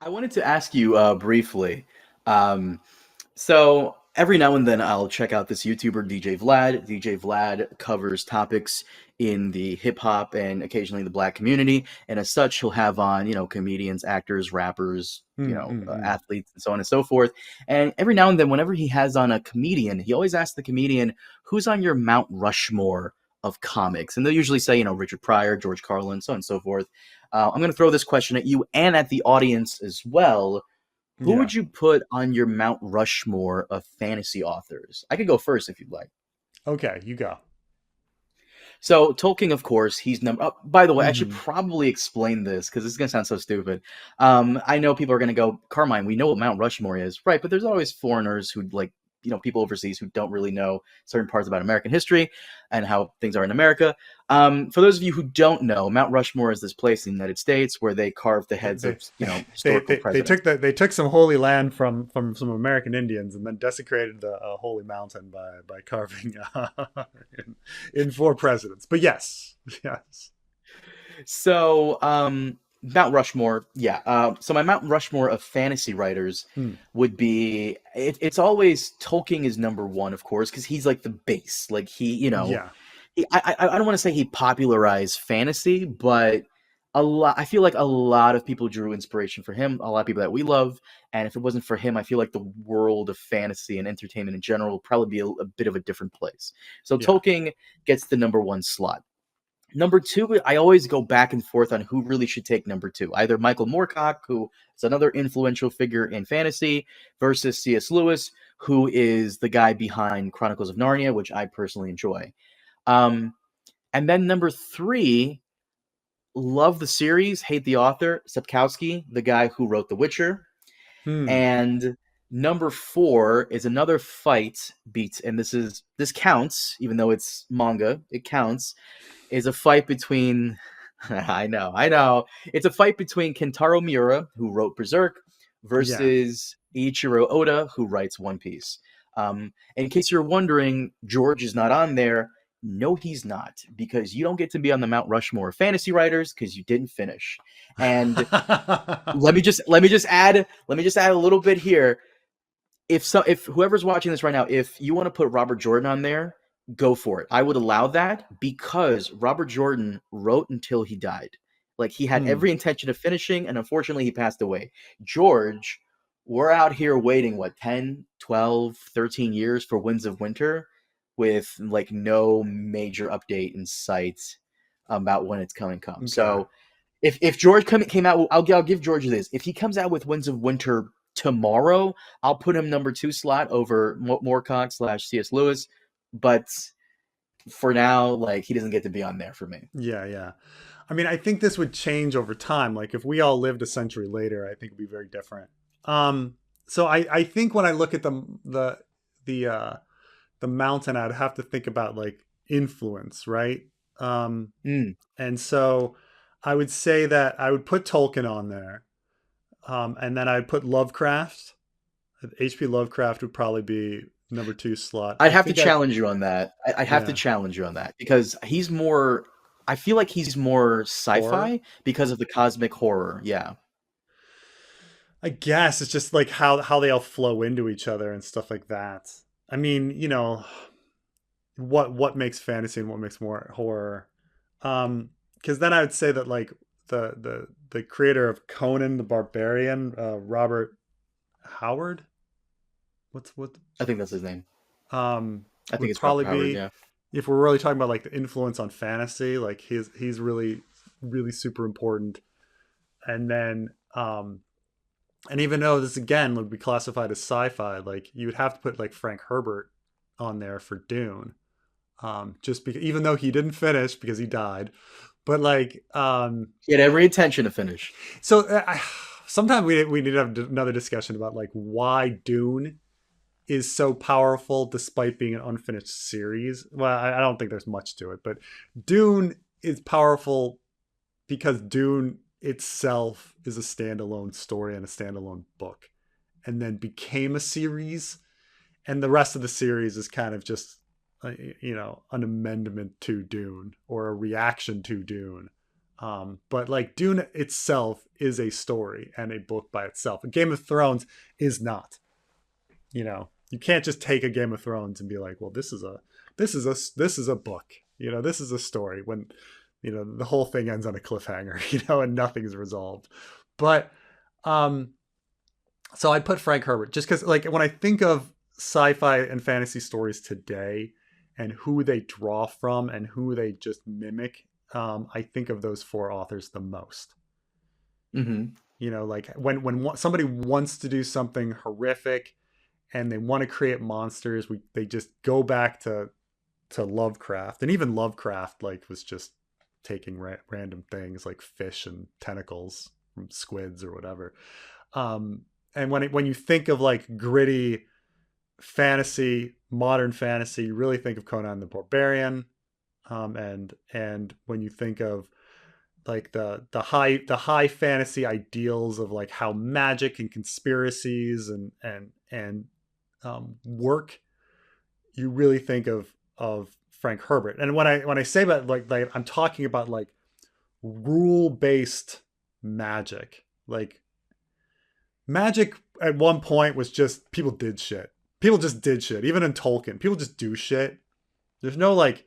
I wanted to ask you briefly. Um, so every now and then I'll check out this YouTuber, DJ Vlad. DJ Vlad covers topics in the hip hop and occasionally the black community, and as such, he'll have on comedians, actors, rappers, Mm. athletes, and so on and so forth. And every now and then, whenever he has on a comedian, he always asks the comedian, "Who's on your Mount Rushmore of comics?" And they'll usually say, Richard Pryor, George Carlin, so on and so forth. I'm going to throw this question at you and at the audience as well. Who Yeah. would you put on your Mount Rushmore of fantasy authors? I could go first if you'd like. Okay, you go. So Tolkien, of course, he's number. Oh, by the way, I should Hmm. probably explain this because this is gonna sound so stupid. I know people are gonna go, Carmine. We know what Mount Rushmore is, right? But there's always foreigners who like, people overseas who don't really know certain parts about American history and how things are in America. For those of you who don't know, Mount Rushmore is this place in the United States where they carve the heads They of, historical presidents. they took some holy land from some American Indians and then desecrated the holy mountain by carving in four presidents. But yes, yes, So, Mount Rushmore, yeah. So my Mount Rushmore of fantasy writers Hmm. would be it's always Tolkien is number one, of course, because he's like the base. Like Yeah, I don't want to say he popularized fantasy, but I feel like a lot of people drew inspiration for him. A lot of people that we love, and if it wasn't for him, I feel like the world of fantasy and entertainment in general would probably be a bit of a different place. So yeah. Tolkien gets the number one slot. Number two, I always go back and forth on who really should take number two. Either Michael Moorcock, who is another influential figure in fantasy, versus C.S. Lewis, who is the guy behind Chronicles of Narnia, which I personally enjoy. Um, and then number three, love the series, hate the author, Sapkowski, the guy who wrote The Witcher. Hmm. And number four is another fight beat, and this counts, even though it's manga, it counts is a fight between I know. It's a fight between Kentaro Miura, who wrote Berserk, Yeah. versus Eiichiro Oda, who writes One Piece. In case you're wondering, George is not on there. No, he's not, because you don't get to be on the Mount Rushmore of fantasy writers because you didn't finish. And let me just add a little bit here. If whoever's watching this right now, if you want to put Robert Jordan on there, go for it. I would allow that because Robert Jordan wrote until he died. Like he had Hmm. every intention of finishing, and unfortunately he passed away. George, we're out here waiting what 10, 12, 13 years for Winds of Winter with like no major update in sight about when it's coming come. Okay. So if George came out, I'll give George this. If he comes out with Winds of Winter tomorrow, I'll put him number two slot over Moorcock slash C.S. Lewis. But for now, like he doesn't get to be on there for me. Yeah, yeah. I mean, I think this would change over time. Like if we all lived a century later, I think it'd be very different. Um, so I think when I look at the the mountain, I'd have to think about like influence, right? Um, Mm, and so I would say that I would put Tolkien on there, and then I'd put Lovecraft. H.P. Lovecraft would probably be number two slot. I'd I have to think I challenge you on that. I'd have to yeah challenge you on that because he's more. I feel like he's more horror. sci-fi because of the cosmic horror. Yeah. I guess it's just like how they all flow into each other and stuff like that. I mean, what makes fantasy and what makes more horror. Because then I would say that like the creator of Conan the Barbarian, Robert Howard, what I think that's his name. I think would it's Robert probably Howard. be, Yeah. if we're really talking about like the influence on fantasy, like he's really super important. And then and even though this again would be classified as sci-fi, like you would have to put like Frank Herbert on there for Dune, just because even though he didn't finish because he died, but like He had every intention to finish. so sometimes we need to have another discussion about like why Dune is so powerful despite being an unfinished series. Well, I don't think there's much to it, but Dune is powerful because Dune itself is a standalone story and a standalone book, and then became a series, and the rest of the series is kind of just an amendment to Dune or a reaction to Dune. But like Dune itself is a story and a book by itself. A Game of Thrones is not. You know, you can't just take a Game of Thrones and be like, well, this is a book. You know, this is a story when, you know, the whole thing ends on a cliffhanger, you know, and nothing's resolved. But so I put Frank Herbert just because, like, when I think of sci-fi and fantasy stories today and who they draw from and who they just mimic, I think of those four authors the most. Mm-hmm. You know, like when somebody wants to do something horrific and they want to create monsters, they just go back to Lovecraft, and even Lovecraft like was just taking random things like fish and tentacles from squids or whatever. And when you think of like gritty fantasy, modern fantasy, you really think of Conan the Barbarian. And when you think of like the high fantasy ideals of like how magic and conspiracies and work, you really think of Frank Herbert. And when I say about like I'm talking about like rule based magic. Like magic at one point was just people did shit. People just did shit. Even in Tolkien, people just do shit. There's no like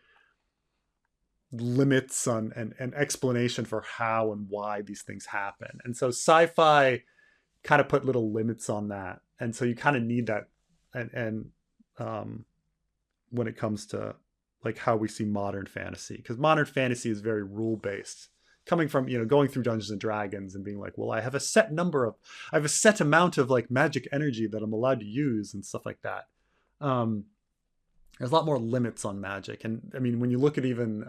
limits on and explanation for how and why these things happen. And so sci-fi kind of put little limits on that. And so you kind of need that. And when it comes to like how we see modern fantasy, because modern fantasy is very rule based, coming from, you know, going through Dungeons and Dragons and being like, well, I have a set amount of like magic energy that I'm allowed to use and stuff like that. There's a lot more limits on magic. And I mean, when you look at even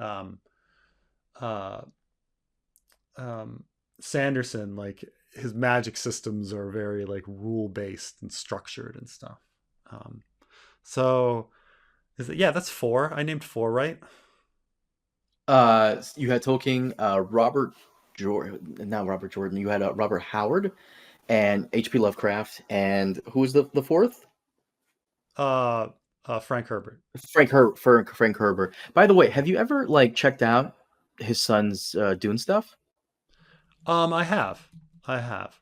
Sanderson, like his magic systems are very like rule based and structured and stuff. So yeah, that's four. I named four, right? You had Tolkien, Robert Jordan, not Robert Jordan. You had Robert Howard and H.P. Lovecraft, and who was the fourth? Uh, Frank Herbert. Frank Herbert. By the way, have you ever like checked out his son's Dune stuff? I have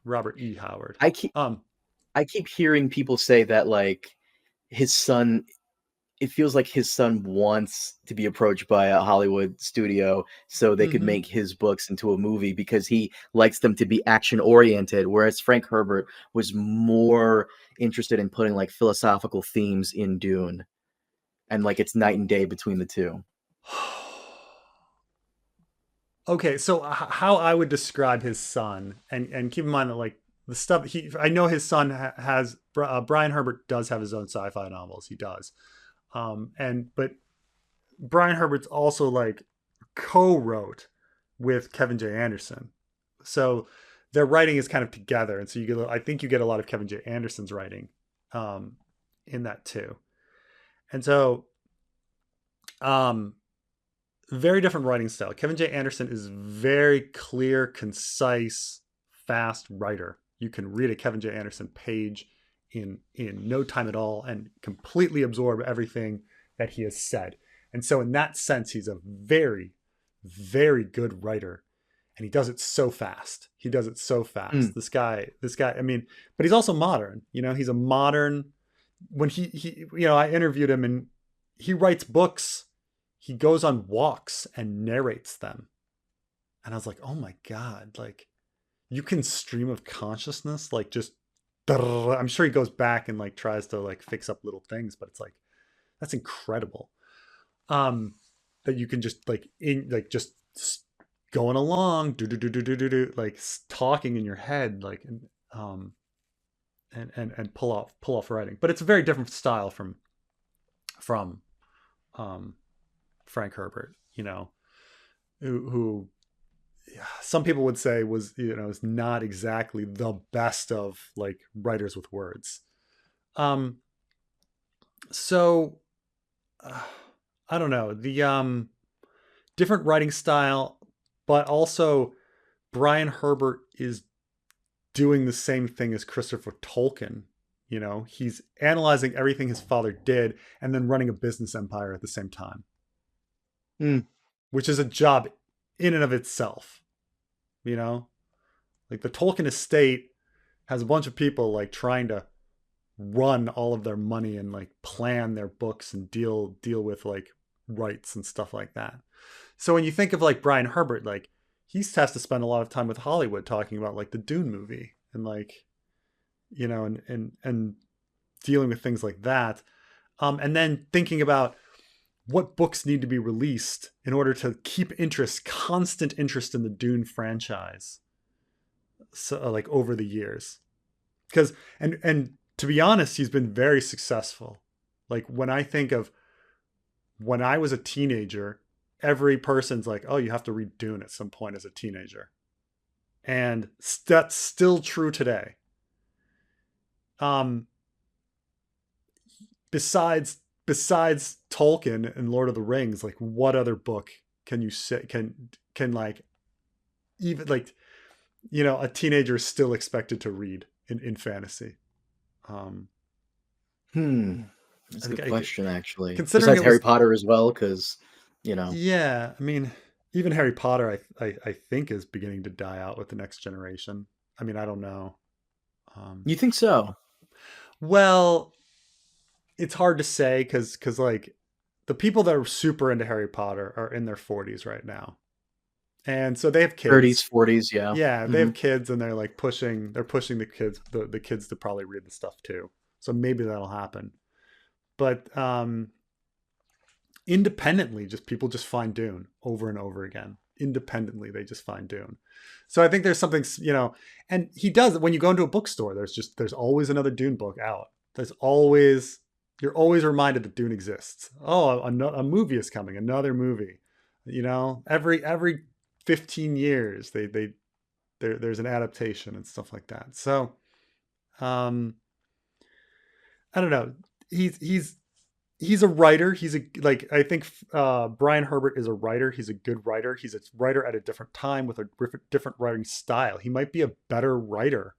Robert E. Howard. I keep I keep hearing people say that like his son it feels like his son wants to be approached by a Hollywood studio so they could mm-hmm. make his books into a movie because he likes them to be action oriented, whereas Frank Herbert was more interested in putting like philosophical themes in Dune, and like it's night and day between the two. Okay, so how I would describe his son, and keep in mind that like the stuff I know his son has Brian Herbert does have his own sci-fi novels. He does, but Brian Herbert's also like co-wrote with Kevin J. Anderson, so their writing is kind of together, and so I think you get a lot of Kevin J. Anderson's writing in that too, and so very different writing style. Kevin J. Anderson is very clear, concise, fast writer. You can read a Kevin J. Anderson page in no time at all and completely absorb everything that he has said. And so in that sense, he's a very, very good writer. And he does it so fast. This guy, I mean, but he's also modern. You know, he's a modern, when he you know, I interviewed him and he writes books. He goes on walks and narrates them. And I was like, oh my God, like you can stream of consciousness, like just, I'm sure he goes back and like tries to like fix up little things, but it's like, that's incredible. That you can just like, just going along, like talking in your head, like, and pull off writing. But it's a very different style from Frank Herbert, you know, who some people would say was, you know, is not exactly the best of like writers with words. So I don't know, the different writing style, but also Brian Herbert is doing the same thing as Christopher Tolkien. You know, he's analyzing everything his father did and then running a business empire at the same time. Which is a job in and of itself. you know? Like the Tolkien estate has a bunch of people like trying to run all of their money and like plan their books and deal with like rights and stuff like that. So when you think of like Brian Herbert, like he has to spend a lot of time with Hollywood talking about like the Dune movie and like, you know, and dealing with things like that. And then thinking about what books need to be released in order to keep interest, constant interest in the Dune franchise. So like over the years. Because and to be honest, he's been very successful. Like when I think of when I was a teenager, every person's like, "Oh, you have to read Dune at some point as a teenager," and that's still true today. Um, besides Tolkien and Lord of the Rings, like what other book can you say can like even like a teenager is still expected to read in fantasy? Um, That's I a think good question, actually. considering Besides it Harry was Potter as well, because you know. yeah. I mean, even Harry Potter, I think is beginning to die out with the next generation. I mean, I don't know. Um, You think so? well, it's hard to say because like the people that are super into Harry Potter are in their 40s right now, and so they have 30s, kids. 40s, yeah. Yeah, they Hmm. have kids, and they're pushing the kids to probably read the stuff too. So maybe that'll happen. But independently, just people just find Dune over and over again. Independently, they just find Dune. So I think there's something, and he does when you go into a bookstore. There's always another Dune book out. You're always reminded that Dune exists. Oh, a movie is coming, another movie. Every 15 years there's an adaptation and stuff like that. So um, I don't know. He's a writer. I think Brian Herbert is a writer. He's a good writer. He's a writer at a different time with a different writing style. He might be a better writer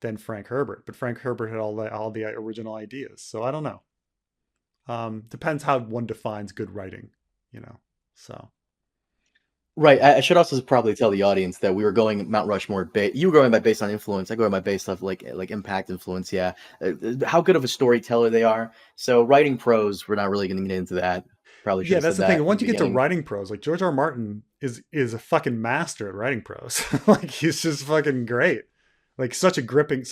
than Frank Herbert, but Frank Herbert had all the original ideas. So I don't know. Depends how one defines good writing, you know. So Right. I should also probably tell the audience that we were going Mount Rushmore. You were going by based on influence. I go by based off like impact influence. Yeah, how good of a storyteller they are. So writing prose, we're not really going to get into that. Probably should yeah, have that's said the thing. that And in the once you get to beginning. writing prose, like George R. R. Martin is a fucking master at writing prose. Like he's just fucking great. Like such a gripping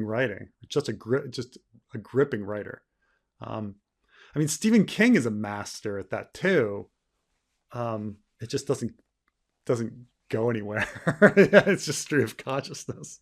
writing. Just a gripping writer. Um, I mean, Stephen King is a master at that too. It just doesn't go anywhere. It's just stream of consciousness.